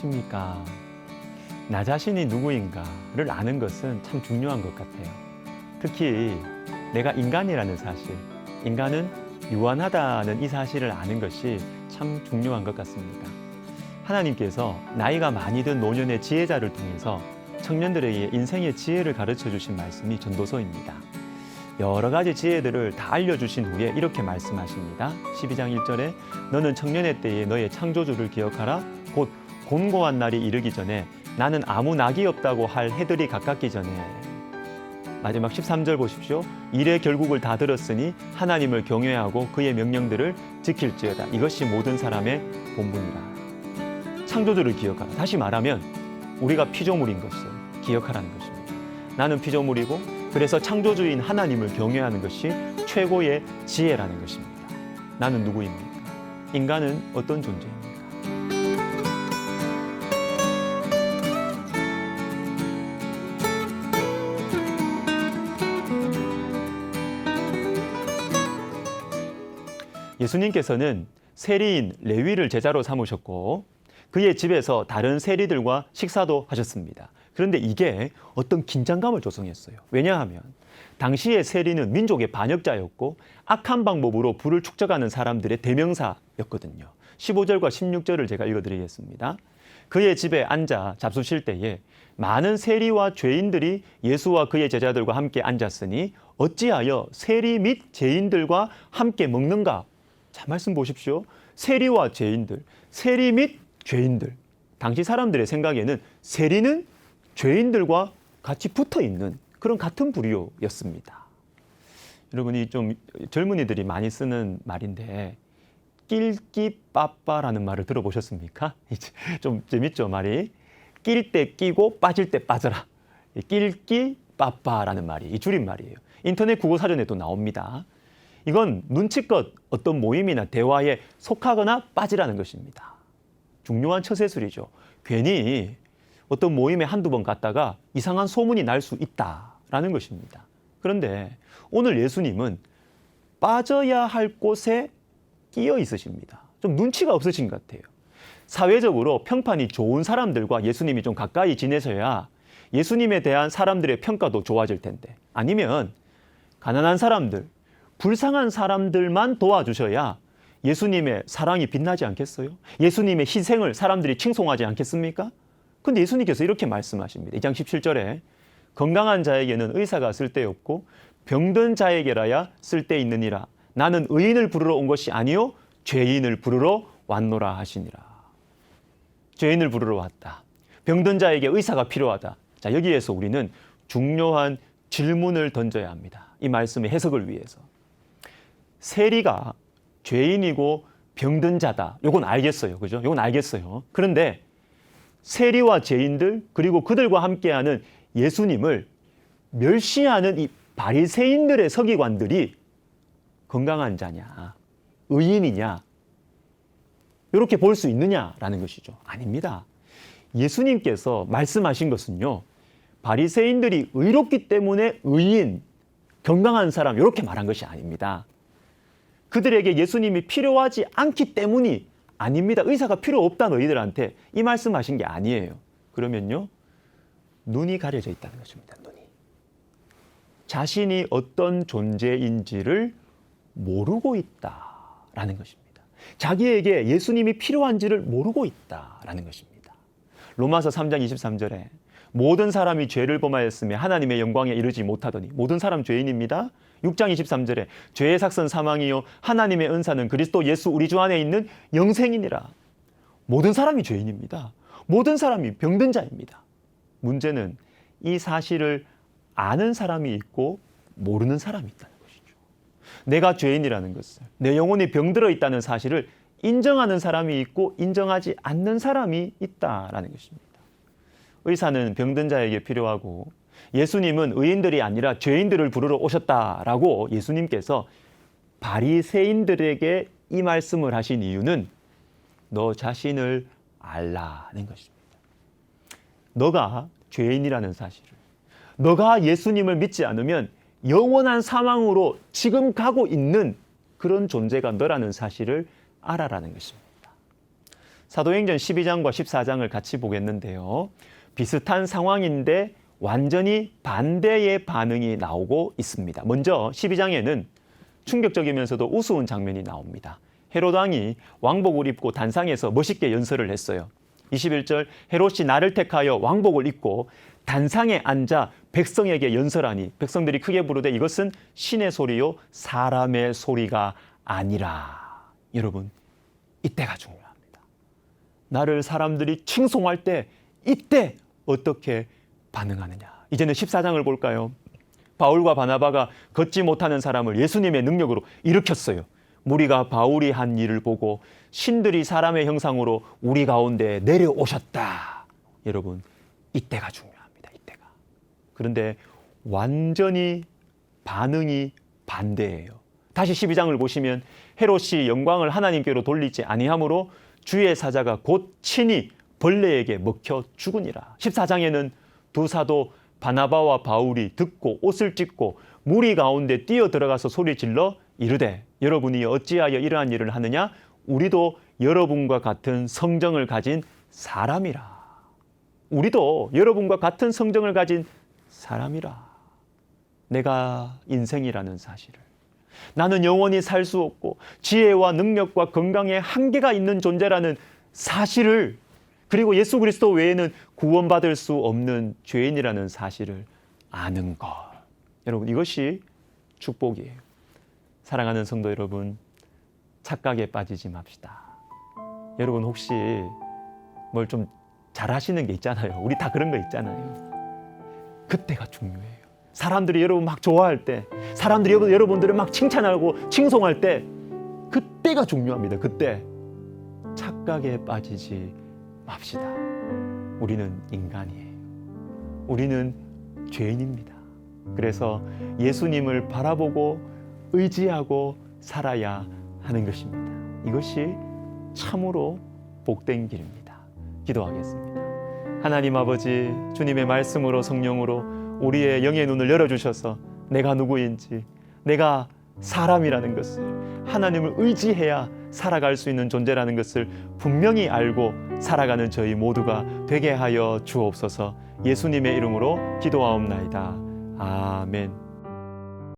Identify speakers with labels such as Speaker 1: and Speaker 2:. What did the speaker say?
Speaker 1: 안녕하십니까? 나 자신이 누구인가를 아는 것은 참 중요한 것 같아요. 특히 내가 인간이라는 사실, 인간은 유한하다는 이 사실을 아는 것이 참 중요한 것 같습니다. 하나님께서 나이가 많이 든 노년의 지혜자를 통해서 청년들에게 인생의 지혜를 가르쳐 주신 말씀이 전도서입니다. 여러 가지 지혜들을 다 알려주신 후에 이렇게 말씀하십니다. 12장 1절에 너는 청년의 때에 너의 창조주를 기억하라. 곧 곤고한 날이 이르기 전에 나는 아무 낙이 없다고 할 해들이 가깝기 전에. 마지막 13절 보십시오. 일의 결국을 다 들었으니 하나님을 경외하고 그의 명령들을 지킬지어다. 이것이 모든 사람의 본분이라. 창조주를 기억하라. 다시 말하면 우리가 피조물인 것을 기억하라는 것입니다. 나는 피조물이고 그래서 창조주인 하나님을 경외하는 것이 최고의 지혜라는 것입니다. 나는 누구입니까? 인간은 어떤 존재입니까? 예수님께서는 세리인 레위를 제자로 삼으셨고 그의 집에서 다른 세리들과 식사도 하셨습니다. 그런데 이게 어떤 긴장감을 조성했어요. 왜냐하면 당시의 세리는 민족의 반역자였고 악한 방법으로 부를 축적하는 사람들의 대명사였거든요. 15절과 16절을 제가 읽어드리겠습니다. 그의 집에 앉아 잡수실 때에 많은 세리와 죄인들이 예수와 그의 제자들과 함께 앉았으니 어찌하여 세리 및 죄인들과 함께 먹는가? 자, 말씀 보십시오. 세리와 죄인들, 세리 및 죄인들. 당시 사람들의 생각에는 세리는 죄인들과 같이 붙어 있는 그런 같은 부류였습니다. 여러분이 좀 젊은이들이 많이 쓰는 말인데 낄끼 빠빠라는 말을 들어보셨습니까? 좀 재밌죠, 말이. 낄 때 끼고 빠질 때 빠져라. 낄끼 빠빠라는 말이 이 줄임말이에요. 인터넷 국어사전에도 나옵니다. 이건 눈치껏 어떤 모임이나 대화에 속하거나 빠지라는 것입니다. 중요한 처세술이죠. 괜히 어떤 모임에 한두 번 갔다가 이상한 소문이 날 수 있다라는 것입니다. 그런데 오늘 예수님은 빠져야 할 곳에 끼어 있으십니다. 좀 눈치가 없으신 것 같아요. 사회적으로 평판이 좋은 사람들과 예수님이 좀 가까이 지내셔야 예수님에 대한 사람들의 평가도 좋아질 텐데, 아니면 가난한 사람들, 불쌍한 사람들만 도와주셔야 예수님의 사랑이 빛나지 않겠어요? 예수님의 희생을 사람들이 칭송하지 않겠습니까? 근데 예수님께서 이렇게 말씀하십니다. 2장 17절에 건강한 자에게는 의사가 쓸데없고 병든 자에게라야 쓸데있느니라. 나는 의인을 부르러 온 것이 아니요 죄인을 부르러 왔노라 하시니라. 죄인을 부르러 왔다. 병든 자에게 의사가 필요하다. 자, 여기에서 우리는 중요한 질문을 던져야 합니다. 이 말씀의 해석을 위해서. 세리가 죄인이고 병든 자다. 요건 알겠어요. 그죠? 요건 알겠어요. 그런데 세리와 죄인들 그리고 그들과 함께하는 예수님을 멸시하는 이 바리새인들의 서기관들이 건강한 자냐, 의인이냐, 이렇게 볼 수 있느냐라는 것이죠. 아닙니다. 예수님께서 말씀하신 것은요, 바리새인들이 의롭기 때문에 의인, 건강한 사람 이렇게 말한 것이 아닙니다. 그들에게 예수님이 필요하지 않기 때문이 아닙니다. 의사가 필요 없다 너희들한테 이 말씀하신 게 아니에요. 그러면요, 눈이 가려져 있다는 것입니다. 눈이. 자신이 어떤 존재인지를 모르고 있다라는 것입니다. 자기에게 예수님이 필요한지를 모르고 있다라는 것입니다. 로마서 3장 23절에 모든 사람이 죄를 범하였으며 하나님의 영광에 이르지 못하더니, 모든 사람 죄인입니다. 6장 23절에 죄의 삭선 사망이요 하나님의 은사는 그리스도 예수 우리 주 안에 있는 영생이니라. 모든 사람이 죄인입니다. 모든 사람이 병든 자입니다. 문제는 이 사실을 아는 사람이 있고 모르는 사람이 있다는 것이죠. 내가 죄인이라는 것을, 내 영혼이 병들어 있다는 사실을 인정하는 사람이 있고 인정하지 않는 사람이 있다라는 것입니다. 의사는 병든 자에게 필요하고 예수님은 의인들이 아니라 죄인들을 부르러 오셨다라고 예수님께서 바리새인들에게 이 말씀을 하신 이유는 너 자신을 알라는 것입니다. 너가 죄인이라는 사실을, 너가 예수님을 믿지 않으면 영원한 사망으로 지금 가고 있는 그런 존재가 너라는 사실을 알아라는 것입니다. 사도행전 12장과 14장을 같이 보겠는데요. 비슷한 상황인데 완전히 반대의 반응이 나오고 있습니다. 먼저 12장에는 충격적이면서도 우스운 장면이 나옵니다. 헤롯 왕이 왕복을 입고 단상에서 멋있게 연설을 했어요. 21절, 헤롯이 나를 택하여 왕복을 입고 단상에 앉아 백성에게 연설하니 백성들이 크게 부르되 이것은 신의 소리요 사람의 소리가 아니라. 여러분, 이때가 중요합니다. 나를 사람들이 칭송할 때 이때 어떻게 반응하느냐. 이제는 14장을 볼까요? 바울과 바나바가 걷지 못하는 사람을 예수님의 능력으로 일으켰어요. 무리가 바울이 한 일을 보고 신들이 사람의 형상으로 우리 가운데 내려오셨다. 여러분, 이때가 중요합니다. 이때가. 그런데 완전히 반응이 반대예요. 다시 12장을 보시면 헤롯이 영광을 하나님께로 돌리지 아니하므로 주의 사자가 곧 친히 벌레에게 먹혀 죽으니라. 14장에는 두 사도 바나바와 바울이 듣고 옷을 찢고 무리 가운데 뛰어 들어가서 소리 질러 이르되 여러분이 어찌하여 이러한 일을 하느냐? 우리도 여러분과 같은 성정을 가진 사람이라. 우리도 여러분과 같은 성정을 가진 사람이라. 내가 인생이라는 사실을, 나는 영원히 살 수 없고 지혜와 능력과 건강에 한계가 있는 존재라는 사실을, 그리고 예수 그리스도 외에는 구원받을 수 없는 죄인이라는 사실을 아는 것. 여러분, 이것이 축복이에요. 사랑하는 성도 여러분, 착각에 빠지지 맙시다. 여러분, 혹시 뭘 좀 잘하시는 게 있잖아요. 우리 다 그런 거 있잖아요. 그때가 중요해요. 사람들이 여러분 막 좋아할 때, 사람들이 여러분들을 막 칭찬하고 칭송할 때, 그때가 중요합니다. 그때 착각에 빠지지 맙시다. 우리는 인간이에요. 우리는 죄인입니다. 그래서 예수님을 바라보고 의지하고 살아야 하는 것입니다. 이것이 참으로 복된 길입니다. 기도하겠습니다. 하나님 아버지, 주님의 말씀으로 성령으로 우리의 영의 눈을 열어주셔서 내가 누구인지, 내가 사람이라는 것을, 하나님을 의지해야 살아갈 수 있는 존재라는 것을 분명히 알고 살아가는 저희 모두가 되게 하여 주옵소서. 예수님의 이름으로 기도하옵나이다. 아멘.